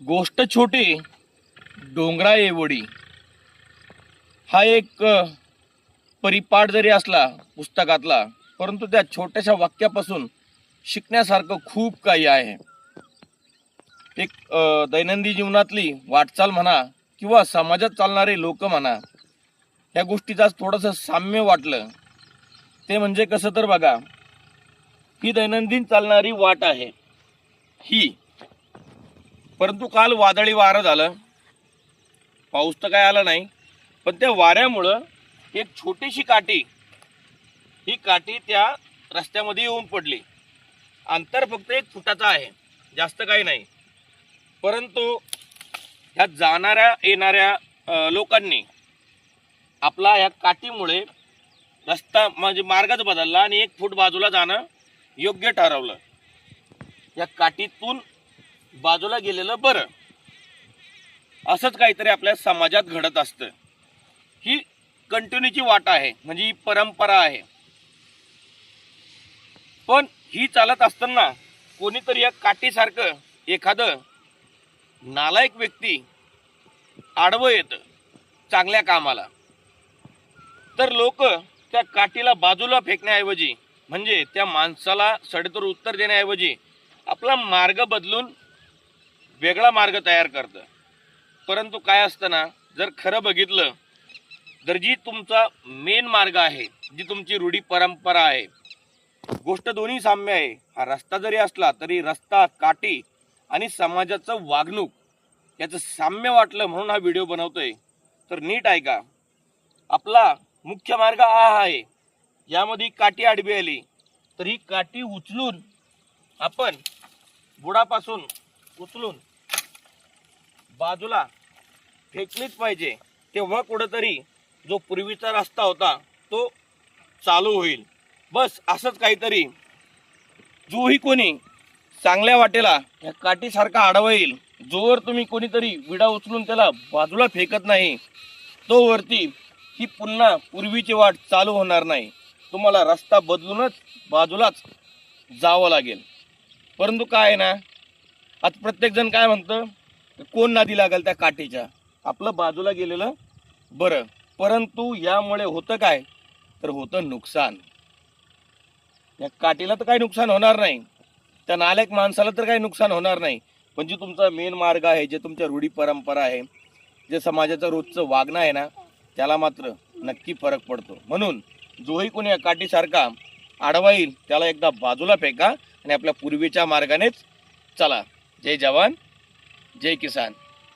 गोष्ट छोटी डोंगरा एवढी हा एक परिपाठ जरी असला पुस्तकातला, परंतु त्या छोट्याशा वाक्यापासून शिकण्यासारखं खूप काही आहे. एक दैनंदिन जीवनातली वाटचाल म्हणा किंवा समाजात चालणारे लोक म्हणा, या गोष्टीचा थोडंसं साम्य वाटलं. ते म्हणजे कसं तर बघा, ही दैनंदिन चालणारी वाट आहे ही, परंतु काल वादळी वारं झालं, पाऊस तर काय आला नाही, पण त्या वाऱ्यामुळं एक छोटीशी काठी, ही काठी त्या रस्त्यामध्ये येऊन पडली. अंतर फक्त 1 फुटाचं आहे, जास्त काही नाही. परंतु ह्या जाणाऱ्या येणाऱ्या लोकांनी आपला ह्या काठीमुळे रस्ता म्हणजे मार्गच बदलला आणि 1 फूट बाजूला जाणं योग्य ठरवलं. या काठीतून बाजूला गेलेलं बरं. असंच काहीतरी आपल्या समाजात घडत असतं. ही कंटिन्यूची वाट आहे, म्हणजे ही परंपरा आहे. पण ही चालत असताना कोणीतरी या काठीसारखं एखादं नालायक व्यक्ती आडवं येतं चांगल्या कामाला, तर लोक त्या काठीला बाजूला फेकण्याऐवजी, म्हणजे त्या माणसाला सडेतोड उत्तर देण्याऐवजी आपला मार्ग बदलून वेगळा मार्ग तयार करतं. परंतु काय असतं ना, जर खरं बघितलं तर जी तुमचा मेन मार्ग आहे, जी तुमची रूढी परंपरा आहे, गोष्ट दोन्ही साम्य आहे. हा रस्ता जरी असला तरी रस्ता, काठी आणि समाजाचं वागणूक याचं साम्य वाटलं म्हणून हा व्हिडिओ बनवतोय. तर नीट ऐका. आपला मुख्य मार्ग हा आहे, यामध्ये काठी आडवी आली तर ही काठी उचलून आपण बुडापासून उचलून बाजूला फेकलीच पाहिजे. तेव्हा कुठंतरी जो पूर्वीचा रस्ता होता तो चालू होईल. बस असंच काहीतरी. जोही कोणी चांगल्या वाटेला या काठीसारखा आडवा येईल, जोवर तुम्ही कोणीतरी विडा उचलून त्याला बाजूला फेकत नाही, तो वरती ही पुन्हा पूर्वीची वाट चालू होणार नाही. तुम्हाला रस्ता बदलूनच बाजूलाच जावं लागेल. परंतु काय आहे ना, आज प्रत्येक जण काय म्हणतं, कोण नादी लागेल त्या काठीच्या, आपलं बाजूला गेलेलं बरं. परंतु यामुळे होतं काय, तर होतं नुकसान. या काठीला तर काही नुकसान होणार नाही, त्या नालायक माणसाला तर काही नुकसान होणार नाही, पण जे तुमचा मेन मार्ग आहे, जे तुमच्या रूढी परंपरा आहे, जे समाजाचं रोजचं वागणं आहे ना, त्याला मात्र नक्की फरक पडतो. म्हणून जोही कोणी या काठीसारखा आडवा येईल त्याला एकदा बाजूला फेका आणि आपल्या पूर्वीच्या मार्गानेच चला. जय जवान, जय किसान.